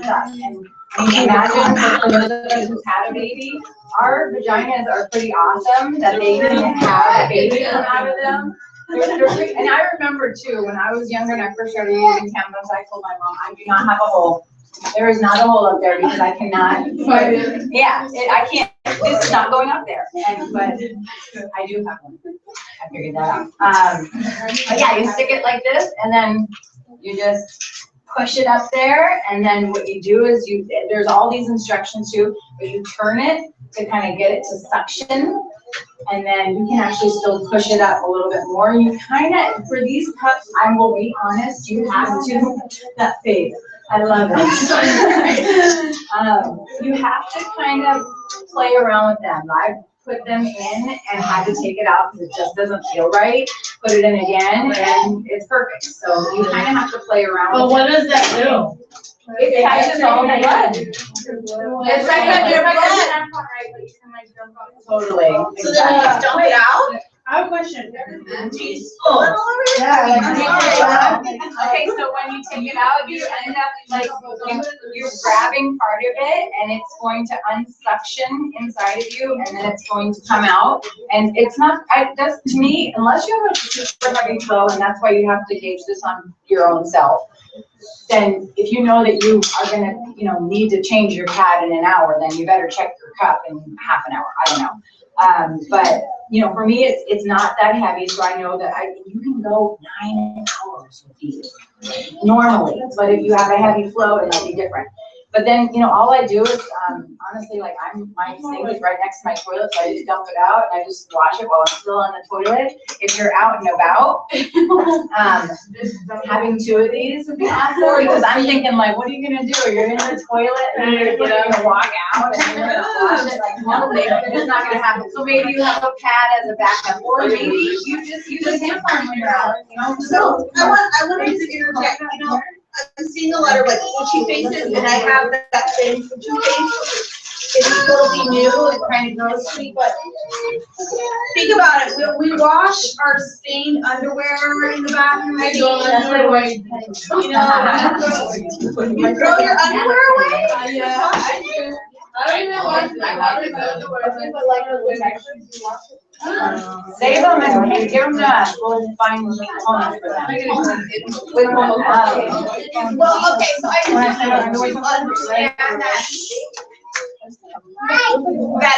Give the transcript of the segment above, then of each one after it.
us. And I mean, imagine for those of us who've had a baby, our vaginas are pretty awesome that they can have a baby come out of them. And I remember too, when I was younger and I first started using tampons, I told my mom, I do not have a hole. There is not a hole up there because I cannot. Yeah, I can't. This is not going up there. But I do have one. I figured that out. But yeah, you stick it like this, and then you just push it up there. And then what you do is there's all these instructions too, but you turn it to kind of get it to suction. And then you can actually still push it up a little bit more. You kind of, for these cups, I will be honest, you have to, that face, I love it. You have to kind of play around with them. I've put them in and had to take it out because it just doesn't feel right. Put it in again and it's perfect. So you kind of have to play around with it. But what does that do? It catches all the blood. It's like a tampon, right? But you can like dump out. Totally. So then you dump it out? I have a question. Jeez. Yeah. Okay, so when you take it out, you end up like you're grabbing part of it, and it's going to unsuction inside of you, and then it's going to come out. And it's not. That's to me, unless you have a super heavy flow, and that's why you have to gauge this on your own self. Then, if you know that you are gonna, need to change your pad in an hour, then you better check your cup in half an hour. I don't know. But for me, it's not that heavy, so I know that you can go 9 hours with these normally. But if you have a heavy flow, it might be different. But then, all I do is, honestly, like my sink is right next to my toilet, so I just dump it out and I just wash it while I'm still on the toilet. If you're out and about, having 2 of these would be awesome, because I'm thinking like, what are you gonna do? You're in the toilet and you're gonna walk out and you're gonna wash it like normally. It's not gonna happen. So maybe you have a pad as a backup, or maybe you just use a tampon when you're out. So I wanted to interject. I'm seeing a lot of like itchy faces, and I have that same itchy face. It's totally new and kind of gross to me, but think about it. We wash our stained underwear in the bathroom. You throw your underwear away? Yeah, I do. I don't even wash Save them and give them to us. We'll find components for them. Well, okay, so I just understand that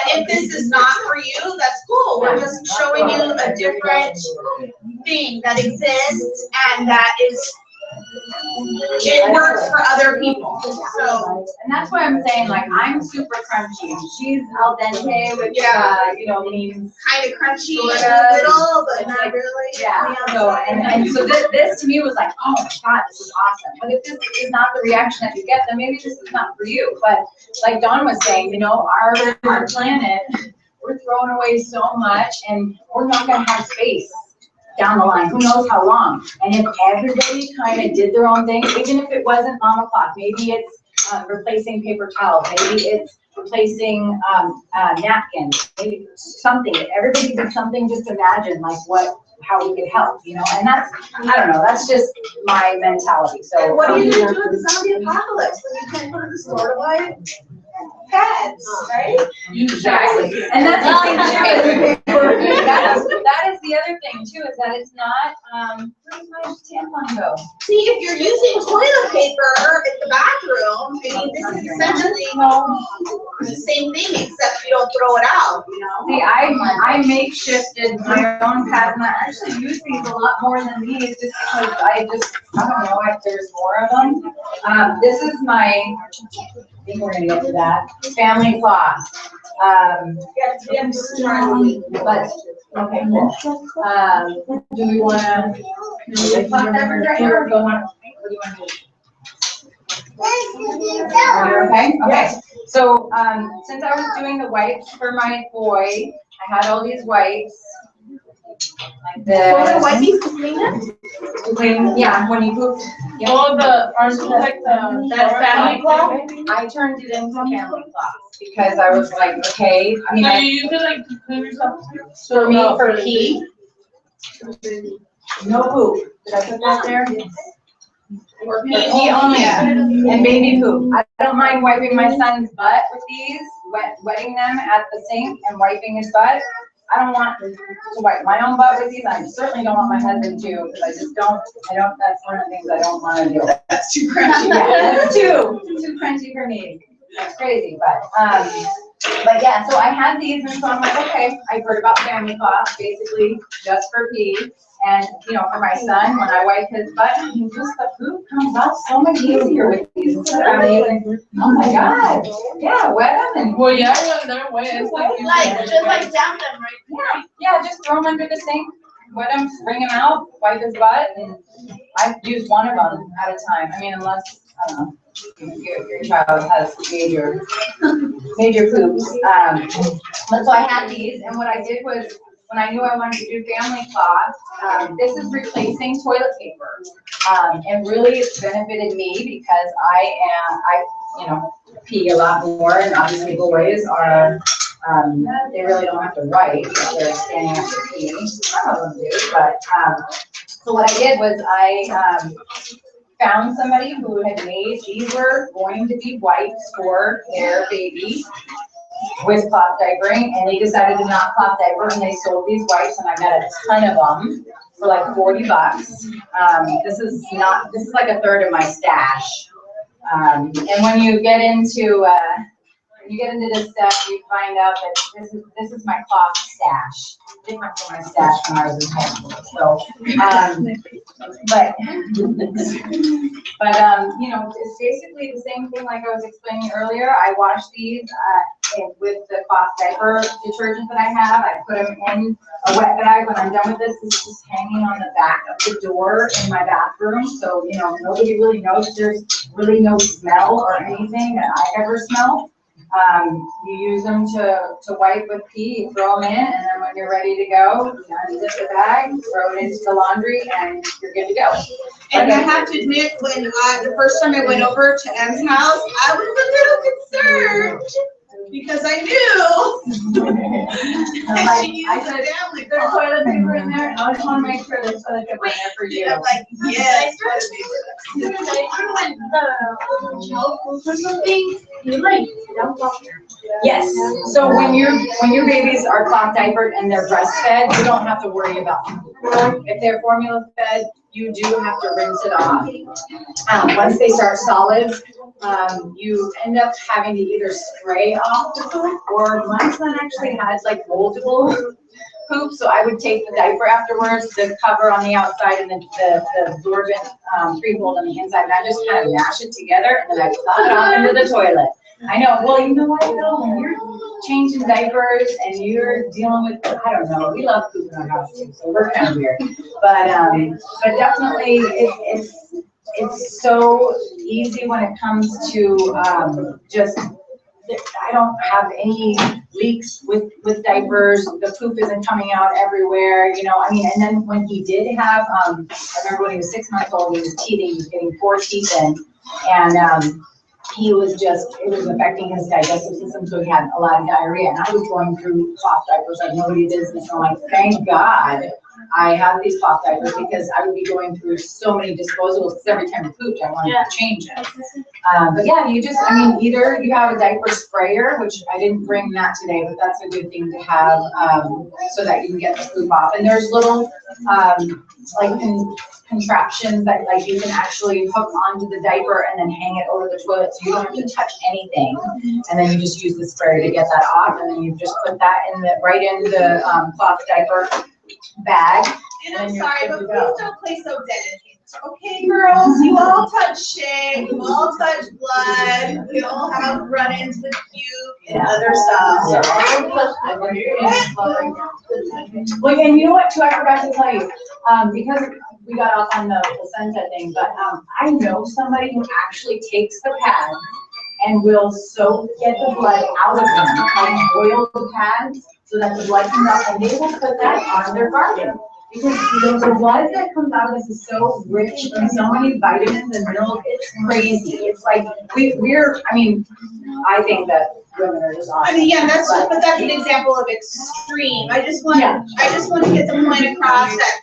if this is not for you, that's cool. We're just showing you a different thing that exists and that it works for other people. So, and that's why I'm saying, like, I'm super crunchy. She's al dente, which means kind of crunchy in the middle, but not really. Yeah. So and so this to me was like, oh my god, this is awesome. But if this is not the reaction that you get, then maybe this is not for you. But like Dawn was saying, our planet, we're throwing away so much, and we're not gonna have space down the line, who knows how long. And if everybody kind of did their own thing, even if it wasn't mama cloth, maybe it's replacing paper towels, maybe it's replacing napkins, maybe something. If everybody did something, just imagine like how we could help, and that's, I don't know, that's just my mentality. So what are you gonna do with the zombie apocalypse when you can't go to the store to buy pads, right? Exactly. And that's that is the other thing too, is that it's not, where's my tampon go? See, if you're using toilet paper in the bathroom, this is essentially the same thing, except you don't throw it out, See, I makeshifted my own pads, and I actually use these a lot more than these, just because I don't know if there's more of them. This is my, I think we're gonna get to that, family cloth. But, okay, cool. Do we wanna, cloth ever right here, or go on? What do you wanna do? You're okay? Okay. So, since I was doing the wipes for my boy, I had all these wipes. Like this. To clean, yeah, when you poop. Yeah. All aren't you like that family cloth? I turned it into family cloth because I was like, okay, I mean, So you use it like to clean yourself? for me, for pee, no poop. Did I put that there? Or Pee only, and baby poop. I don't mind wiping my son's butt with these, wetting them at the sink and wiping his butt. I don't want to wipe my own butt with these. I certainly don't want my husband to, because I just don't, that's one of the things I don't want to do. That's too crunchy. Yeah, that's too crunchy for me. That's crazy, but yeah, so I had these, and so I'm like, okay, I've heard about family cloths, basically just for pee. And, for my son, when I wipe his butt, the poop comes out so much easier with these. Instead of even, oh my God, yeah, wet them and. Well, yeah, when they're wet, it's Just down them, right? Yeah, just throw them under the sink, wet them, bring them out, wipe his butt, and I've used one of them at a time. I mean, unless, I don't know, your child has major poops. But so I had these, and what I did was, when I knew I wanted to do family cloth, this is replacing toilet paper. And really it's benefited me because I pee a lot more, and obviously boys are, they really don't have to write if they're standing up to pee. Some of them do, but, so what I did was I, found somebody who had made, these were going to be wipes for their baby with cloth diapering, and they decided to not cloth diaper, and they sold these wipes, and I got a ton of them for like $40. This is like a third of my stash. And when you get into this stuff, you find out that this is my cloth stash, different from my stash when I was in high school. So, but it's basically the same thing like I was explaining earlier. I wash these with the cloth diaper detergent that I have. I put them in a wet bag. When I'm done with this is just hanging on the back of the door in my bathroom. So, nobody really knows. There's really no smell or anything that I ever smell. You use them to wipe with pee, you throw them in, and then when you're ready to go, you unzip the bag, throw it into the laundry, and you're good to go. And I have to admit, when the first time I went over to Em's house, I was a little concerned because I knew. I She used said, family there's cloth. toilet paper in there, and I just want to make sure there's toilet paper in there for you. I'm like, yes. Yes, so when your babies are cloth diapered and they're breastfed, you don't have to worry about them. If they're formula fed, you do have to rinse it off. Once they start solid, you end up having to either spray off the poop, or my son actually has like moldable poop, so I would take the diaper afterwards, the cover on the outside and the absorbent freehold on the inside, and I just kind of mash it together, and then I plop it off into the toilet. I know, well, you know what, though, when you're changing diapers and you're dealing with, I don't know, we love poop in our house too, so we're kind of weird. But definitely, it's so easy when it comes to just, I don't have any leaks with diapers, the poop isn't coming out everywhere, and then when he did have, I remember when he was 6 months old, he was teething, he was getting 4 teeth in, and he was it was affecting his digestive system, so he had a lot of diarrhea, and I was going through cloth diapers like nobody did, and so I'm like, thank God I have these cloth diapers, because I would be going through so many disposables, because every time I pooped, I wanted to change it. But yeah, either you have a diaper sprayer, which I didn't bring that today, but that's a good thing to have, so that you can get the poop off. And there's little, contraptions that you can actually hook onto the diaper and then hang it over the toilet, so you don't have to touch anything. And then you just use the sprayer to get that off, and then you just put that right in the cloth diaper bag. And I'm sorry, but please don't play so dedicated. Okay, girls, you all touch shit, you all touch blood, we all have run-ins with puke and other stuff. Well, and you know what, too, I forgot to tell you, because we got off on the placenta thing, but I know somebody who actually takes the pad and will get the blood out of them, boil the pad so that the blood comes out, and they will put that on their garden. Because the blood that comes out of this is so rich in so many vitamins and minerals, it's crazy. It's like, I think that women are just awesome. That's an example of extreme. I just want to get the point across that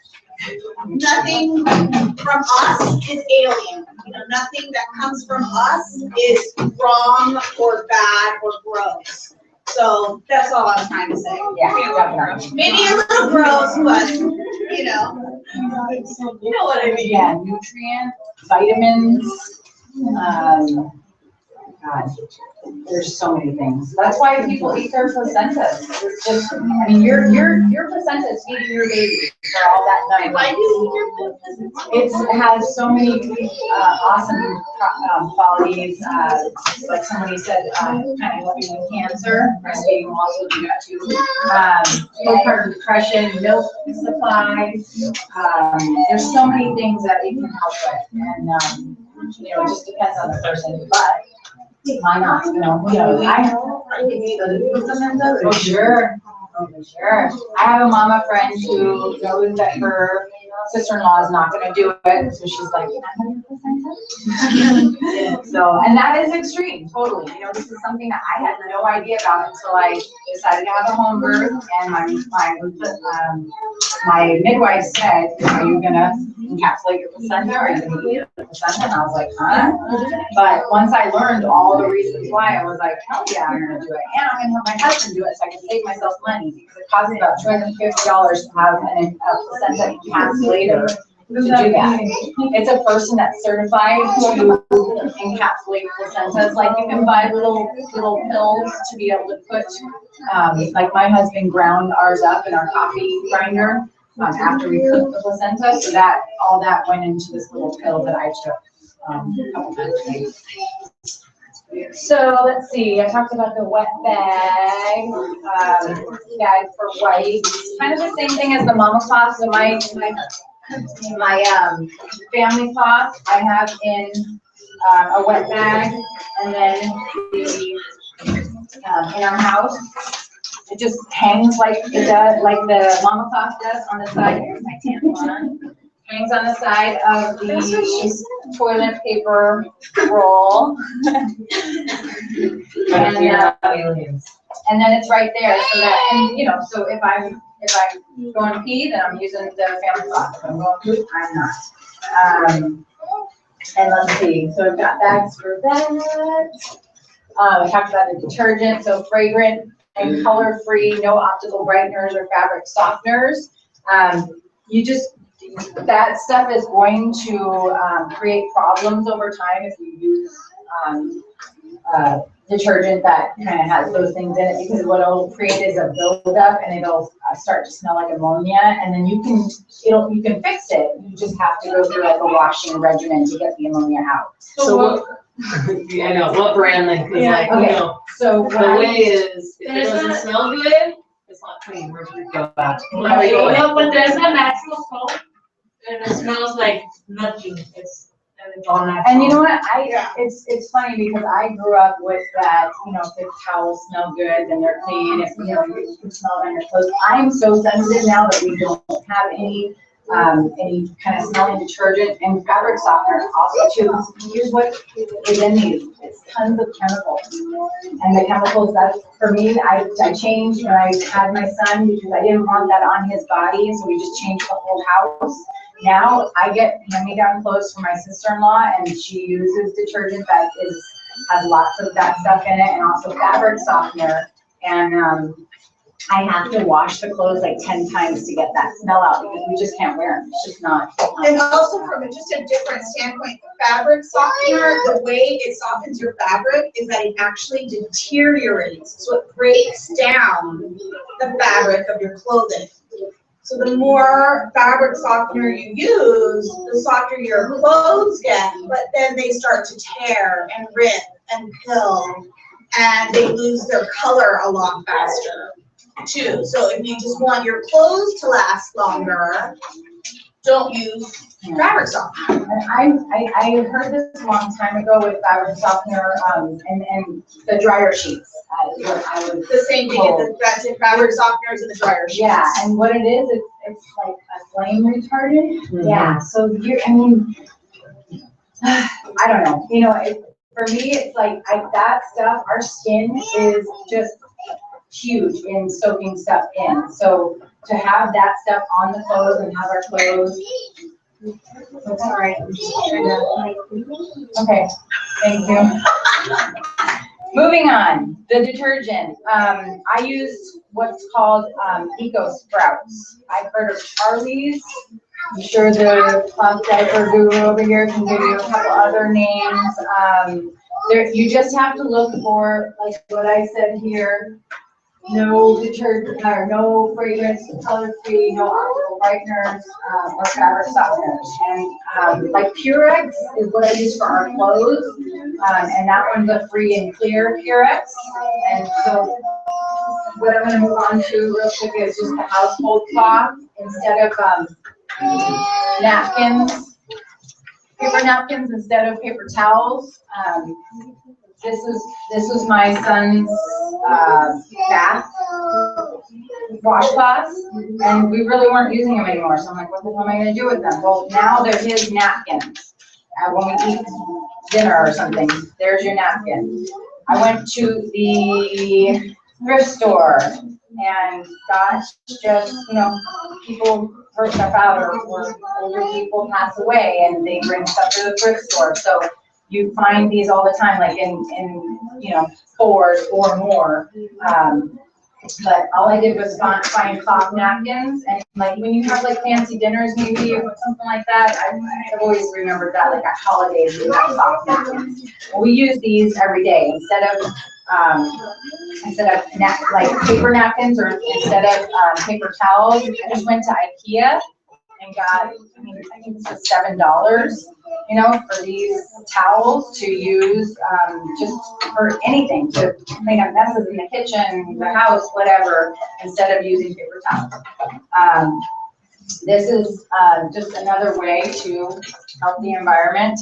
nothing from us is alien. You know, nothing that comes from us is wrong or bad or gross. So that's all I'm trying to say. Yeah, definitely. Maybe a little gross, but you know what I mean. Yeah, nutrients, vitamins, God, there's so many things. That's why people eat their placentas. It's just, I mean, your placenta is feeding your baby for all that night. Why do you eat your placenta? It has so many awesome qualities. Like somebody said, kind of helping with cancer, breastfeeding will also do that too. Postpartum depression, milk supply. There's so many things that it can help with, and you know, it just depends on the person, but. Why not? You know, I can eat the oh, sure. Oh, for sure. I have a mama friend who knows that her sister-in-law is not going to do it, so she's like, "Can I have your placenta?" So, and that is extreme, totally. You know, this is something that I had no idea about until I decided to have a home birth, and my midwife said, "Are you gonna encapsulate your placenta, or are you gonna eat your placenta?" And I was like, "Huh?" But once I learned all the reasons why, I was like, "Hell yeah, I'm gonna do it, and I'm gonna have my husband do it, so I can save myself money because it costs about $250 to have a placenta encapsulator." To do that. It's a person that's certified to encapsulate placentas. Like you can buy little pills to be able to put, like my husband ground ours up in our coffee grinder after we cooked the placenta. So that all that went into this little pill that I took a couple times a day. So let's see, I talked about the wet bag, bag for wipes. Kind of the same thing as the mama cloth. So my family cloth I have in a wet bag, and then in our house it just hangs like it does, like the mama cloth does on the side. Here's my tampon. Hangs on the side of the toilet paper roll. And then it's right there, so that, and you know, so if I'm going to pee, then I'm using the family cloth. If I'm going to poop, I'm not. And let's see, so I've got bags for that. I talked about the detergent, so fragrant and color-free, no optical brighteners or fabric softeners. That stuff is going to create problems over time if you use detergent that kind of has those things in it, because what it'll create is a buildup, and it'll start to smell like ammonia, and then you can fix it. You just have to go through like a washing regimen to get the ammonia out. So what? I know what brand like is like. Okay. You know, So the way is if it doesn't smell good, it's not clean. Where do we go back? No, but there's a natural soap, and it smells like nothing. It's all natural. And you know what? It's funny because I grew up with that. You know, if the towels smell good, then they're clean. If you know you can smell it on your clothes. I'm so sensitive now that we don't have any kind of smelling detergent and fabric softener also too. Here's what is in these. It's tons of chemicals. And the chemicals that for me, I changed when I had my son because I didn't want that on his body, so we just changed the whole house. Now I get hand-me-down clothes from my sister-in-law, and she uses detergent that has lots of that stuff in it, and also fabric softener. And I have to wash the clothes like 10 times to get that smell out because we just can't wear them. It's just not. And also from just a different standpoint, fabric softener, the way it softens your fabric is that it actually deteriorates. So it breaks down the fabric of your clothing. So the more fabric softener you use, the softer your clothes get, but then they start to tear and rip and pill, and they lose their color a lot faster too. So if you just want your clothes to last longer, don't use fabric softener. And I heard this a long time ago with fabric softener and the dryer sheets. The same thing, that's in fabric softeners and the dryer sheets. Yeah, and what it is, it's like a flame retardant. Mm-hmm. Yeah, so I don't know. You know, for me, it's like that stuff, our skin is just huge in soaking stuff in. So to have that stuff on the clothes and have our clothes. Sorry. Okay, thank you. Moving on, the detergent. I use what's called Eco Sprouts. I've heard of Charlie's. I'm sure the cloth diaper guru over here can give you a couple other names. You just have to look for, like what I said here, no detergent, or no fragrance, color-free, no optical brighteners, or fabric softeners. And like Purex is what I use for our clothes, and that one's a free and clear Purex. And so what I'm going to move on to real quick is just the household cloth instead of napkins, paper napkins instead of paper towels. This is my son's bath washcloths, and we really weren't using them anymore. So I'm like, what the hell am I going to do with them? Well, now they're his napkins. When we eat dinner or something, there's your napkin. I went to the thrift store and got just, people throw stuff out, or older people pass away and they bring stuff to the thrift store. So you find these all the time, like in stores or more. But all I did was find cloth napkins, and like when you have like fancy dinners maybe or something like that, I've always remembered that, like at holidays we have cloth napkins. Well, we use these every day instead of like paper napkins, or instead of paper towels. I just went to IKEA and got, I think this was $7, for these towels to use just for anything, to clean up messes in the kitchen, the house, whatever, instead of using paper towels. This is just another way to help the environment.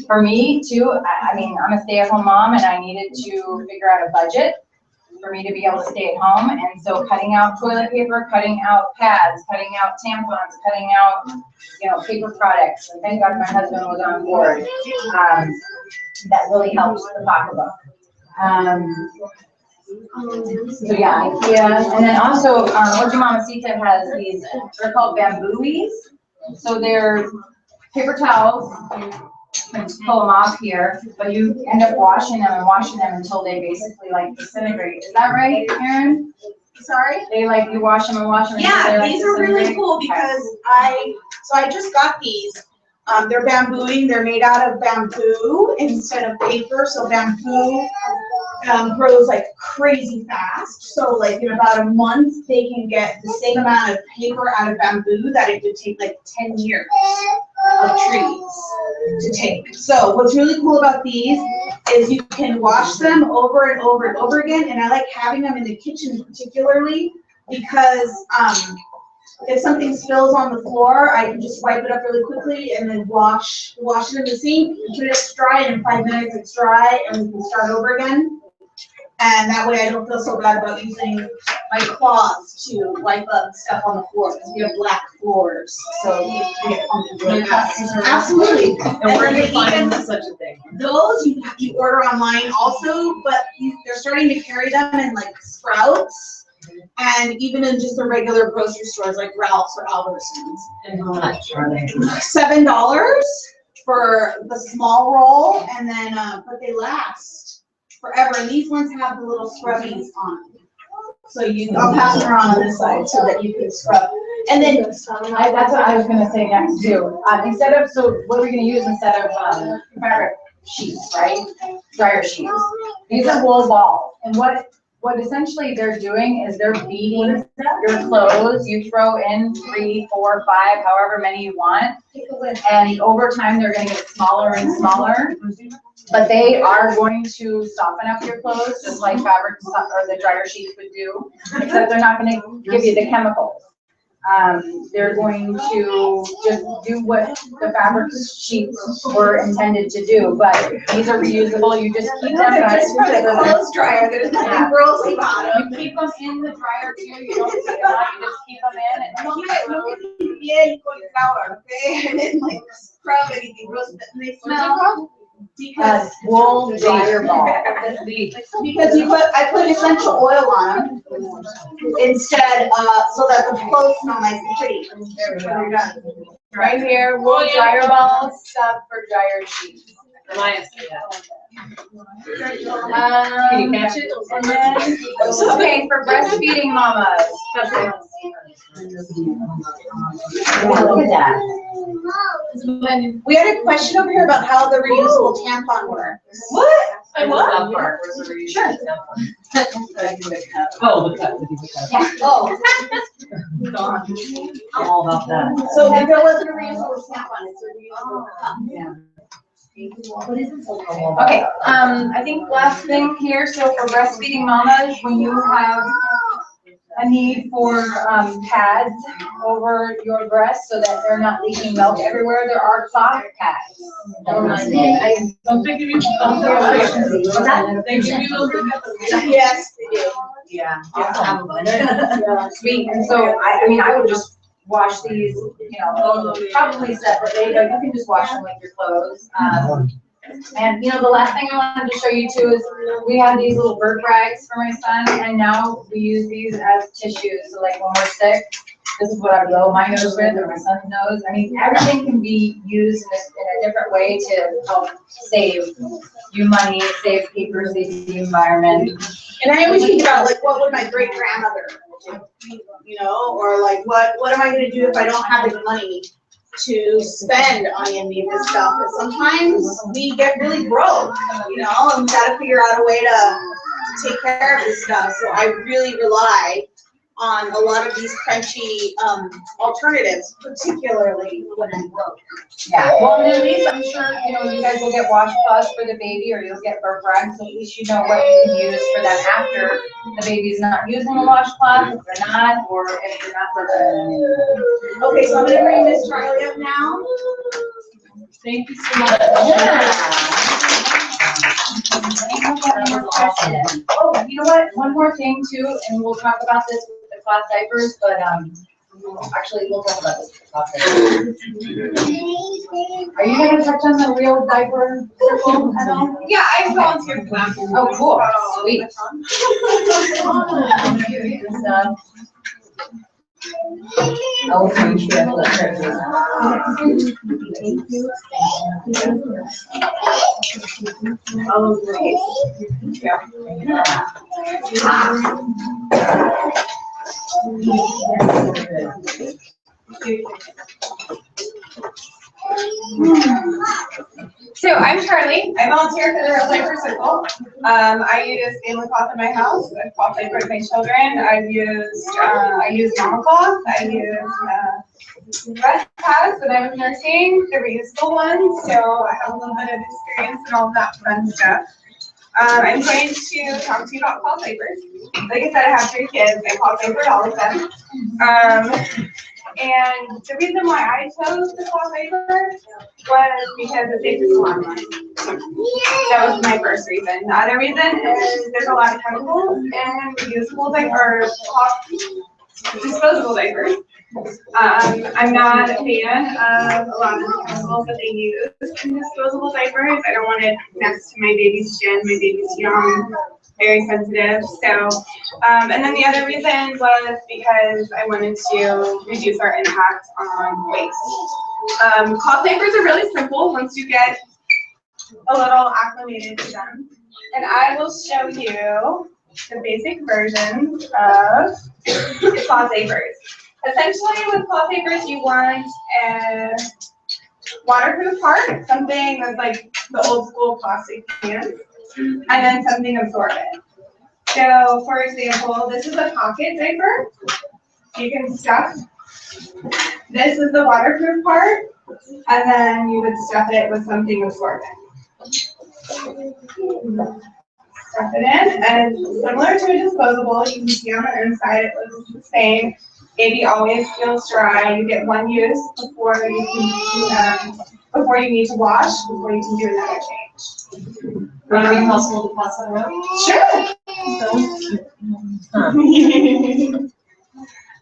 For me too, I'm a stay-at-home mom, and I needed to figure out a budget for me to be able to stay at home. And so cutting out toilet paper, cutting out pads, cutting out tampons, cutting out, paper products. And thank God my husband was on board. That really helps the pocketbook. So yeah, IKEA. And then also, Oji Mamacita has these, they're called bambooies. So they're paper towels. You can pull them off here, but you end up washing them until they basically like disintegrate. Is that right, Erin? Sorry? You wash them and wash them. Yeah, these are really cool because I just got these. They're bambooing. They're made out of bamboo instead of paper. So bamboo grows like crazy fast. So like in about a month, they can get the same amount of paper out of bamboo that it would take like 10 years of trees to take. So what's really cool about these is you can wash them over and over and over again. And I like having them in the kitchen particularly because if something spills on the floor, I can just wipe it up really quickly and then wash it in the sink, put it dry, and in 5 minutes it's dry, and we can start over again. And that way I don't feel so bad about using my cloths to wipe up stuff on the floor, because we have black floors, so we get pumped. Absolutely. And where do you find such a thing? Those you order online also, but they're starting to carry them in like Sprouts. And even in just the regular grocery stores like Ralph's or Albertsons. And how much are they? $7 for the small roll, and then but they last forever. And these ones have the little scrubbies on. So I'll pass them around on this side so that you can scrub. And then that's what I was going to say next too. So what are we going to use instead of fabric sheets, right? Dryer sheets. These are wool balls, and what essentially they're doing is they're beating your clothes. You throw in 3, 4, 5, however many you want, and over time they're going to get smaller and smaller. But they are going to soften up your clothes, just like fabric or the dryer sheets would do, except they're not going to give you the chemicals. They're going to just do what the fabric sheets were intended to do, but these are reusable. You just keep them. Just for the clothes dryer, there's nothing gross about them. You keep them in the dryer too. You don't take them out. You just keep them in Yeah, you go to the shower, okay, and then like scrub anything gross, but they smell. wool dryer ball. Because I put essential oil on them instead, so that the clothes smell nice and pretty. Right here, wool dryer balls, sub for dryer sheets. Maya said that. Can you catch it? And then, okay, for breastfeeding mamas. Look at that. We had a question over here about how the reusable tampon works. What? I love that part. Where's the reason? Oh, the cut. Yeah. Oh, I'm all about that. so if there wasn't a reusable tampon, it's a reusable cup. Yeah. Okay, I think last thing here, so for breastfeeding mamas, when you have a need for pads over your breasts so that they're not leaking milk everywhere, there are cloth pads. Don't they give you? They give you those? Yes, they do. Yeah. Sweet, and so I mean, I would just wash these, probably separately, you can just wash them with your clothes. And the last thing I wanted to show you too is we have these little bird rags for my son, and now we use these as tissues. So like when we're sick, this is what I blow my nose with, or my son's nose. I mean, everything can be used in a different way to help save you money, save paper, save the environment. And I always think about like, what would my great grandmother do? Or like, what am I gonna do if I don't have the money to spend on any of this stuff? But sometimes we get really broke, and we gotta figure out a way to take care of this stuff. So I really rely on a lot of these crunchy alternatives, particularly when I'm broke. Yeah, well, and at least I'm sure, you guys will get washcloths for the baby, or you'll get bird rags, so at least you know what you can use for them after the baby's not using a washcloth, if they're not, or if you're not. Okay, so I'm gonna bring Miss Charlie up now. Thank you so much. Oh, you know what, one more thing too, and we'll talk about this with the cloth diapers, but, actually, we'll talk about this with the cloth diapers. Are you gonna touch on the real diaper circle at all? Yeah, I volunteered for that. Oh, cool, sweet. Oh, thank you. Oh, great. So I'm Charlie. I volunteer for the Real Diaper Circle. I use family cloth in my house. I cloth diaper my children. I use mama cloth. I use breast pads when I was nursing, the reusable ones. So I have a little bit of experience and all of that fun stuff. I'm going to talk to you about cloth diapers. Like I said, I have 3 kids. I cloth diapered all of them. And the reason why I chose the cloth diaper was because it saves us a lot of money. That was my first reason. The other reason is there's a lot of chemicals in reusable diapers, disposable diapers. I'm not a fan of a lot of the chemicals that they use in disposable diapers. I don't want it next to my baby's chin. My baby's young, very sensitive. So, and then the other reason was because I wanted to reduce our impact on waste. Cloth diapers are really simple once you get a little acclimated to them. And I will show you the basic versions of cloth diapers. Essentially, with cloth diapers, you want a waterproof part, something that's like the old school plastic cans, and then something absorbent. So, for example, this is a pocket diaper. You can stuff. This is the waterproof part, and then you would stuff it with something absorbent. Stuff it in, and similar to a disposable, you can see on the inside it looks the same. Baby always feels dry. You get one use before you can before you need to wash, before you can do another change. Would it be possible to pass that around? Sure.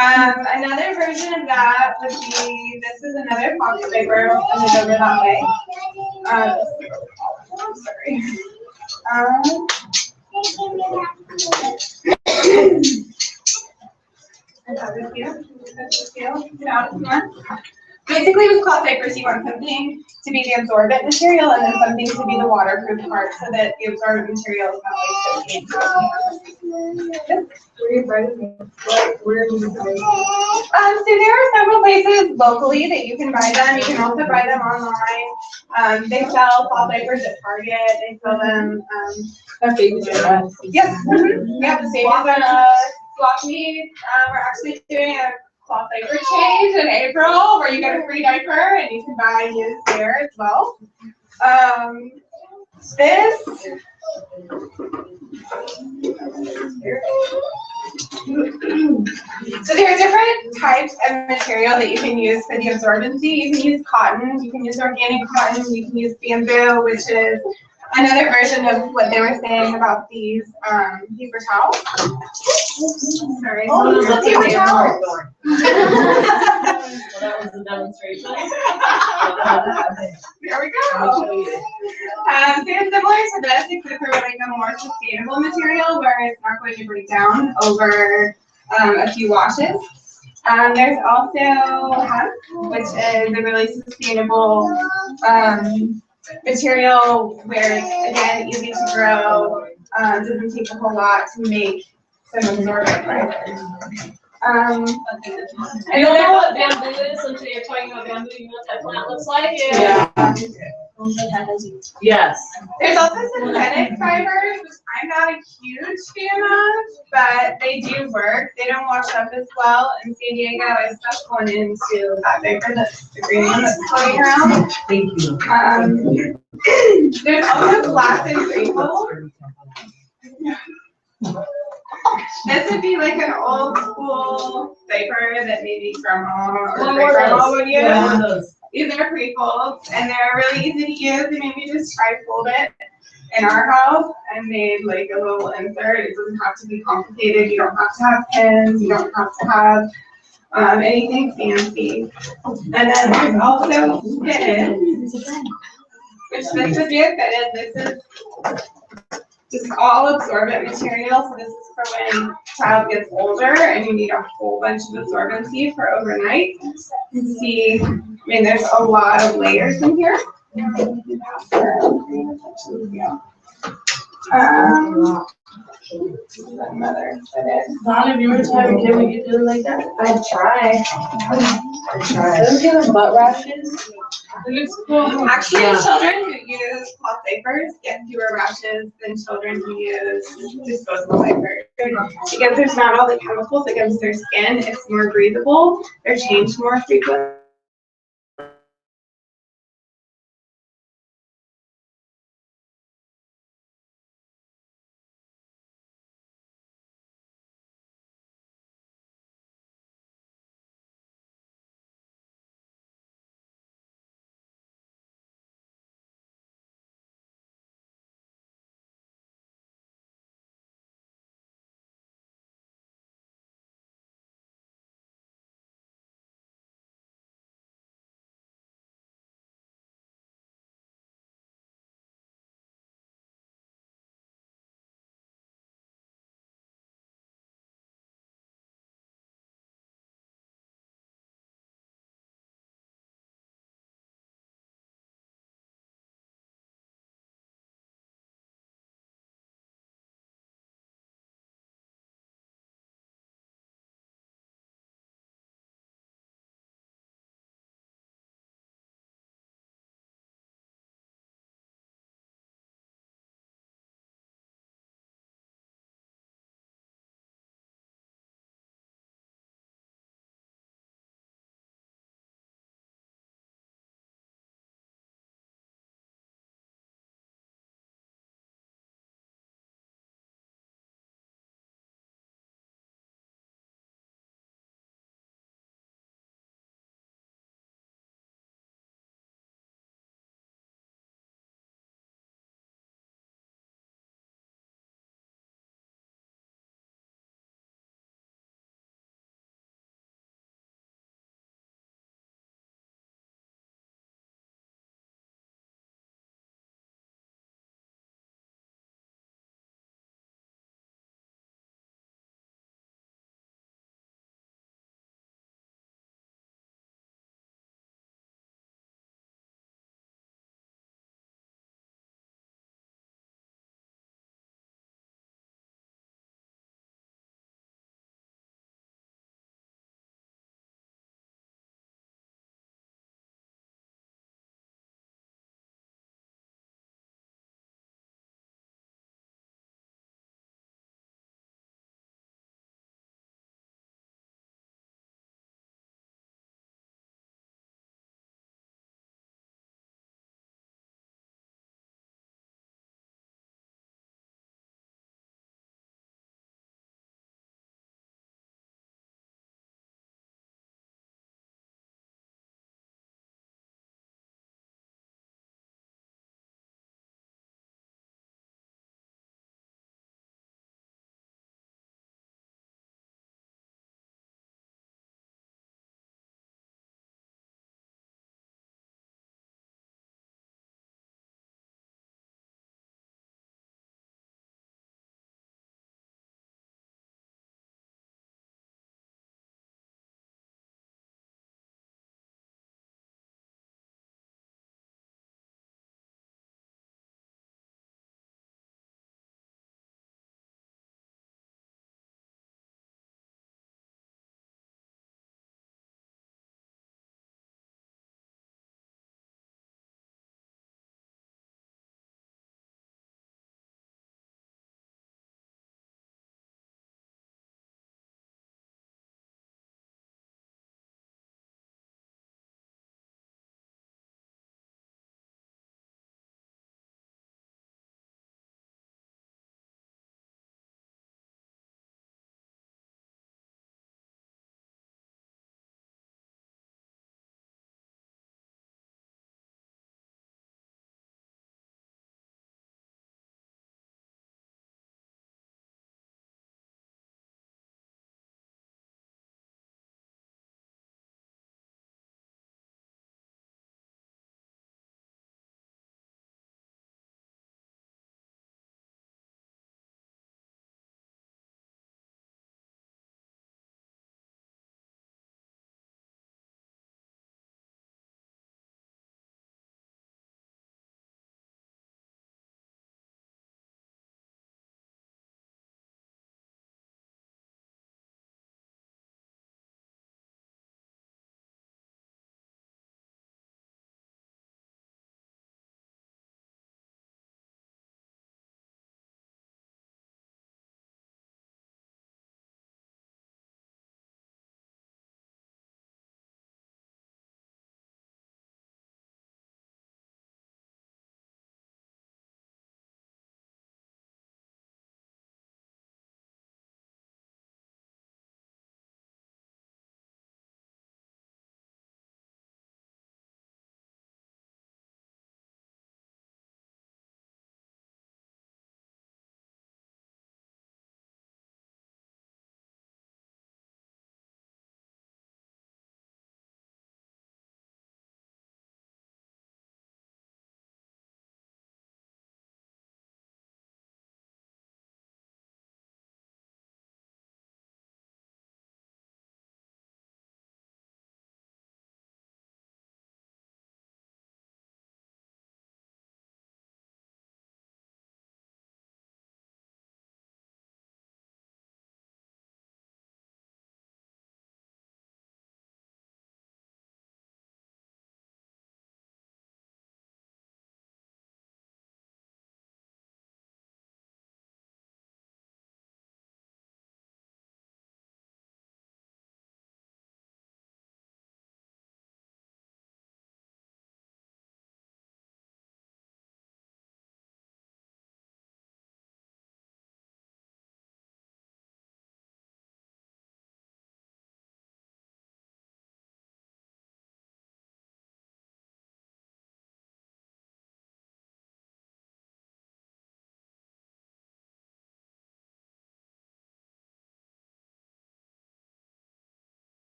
Another version of that would be, this is another pocket diaper, I'll send it over that way. I'm sorry. Basically with cloth diapers, you want something to be the absorbent material and then something to be the waterproof part so that the absorbent material is not like soaking. Where do you buy So there are several places locally that you can buy them. You can also buy them online. They sell cloth diapers at Target. They sell them. that babies are best? Yep. Yep. The babies are swap meet. We're actually doing a cloth diaper change in April where you get a free diaper and you can buy used there as well. So there are different types of material that you can use for the absorbency. You can use cotton, you can use organic cotton, you can use bamboo, which is another version of what they were saying about these paper towels. Oops, sorry. Oh, Paper towels. That was the demonstration. There we go. They're similar to this, except for like a more sustainable material where it's not going to break down over a few washes. There's also hemp, which is a really sustainable material where it's, again, easy to grow, doesn't take a whole lot to make some absorbent fibers. I don't know what bamboo is, since you're talking about bamboo, you know what that plant looks like? Yeah. Yes. There's also synthetic fibers, which I'm not a huge fan of, but they do work. They don't wash up as well. In San Diego, I stuck one into that diaper, that's the green one that's floating around. Thank you. There's also glass and treacle. This would be like an old school diaper that maybe grandma or great grandma would use. Yeah. These are pre-folds and they're really easy to use. And maybe just tri-fold it in our house and made like a little insert. It doesn't have to be complicated. You don't have to have pins. You don't have to have anything fancy. And then there's also fitted, which this would be a fitted. This is just all absorbent material. So this is for when child gets older and you need a whole bunch of absorbency for overnight. You can see, I mean, there's a lot of layers in here. Another fitted. Ron, if you were to have a kid, would you do it like that? I'd try. Doesn't give them butt rashes? It looks cool. Actually, Yeah. children who use cloth diapers get fewer rashes than children who use disposable diapers. Because there's not all the chemicals against their skin, it's more breathable, they're changed more frequently.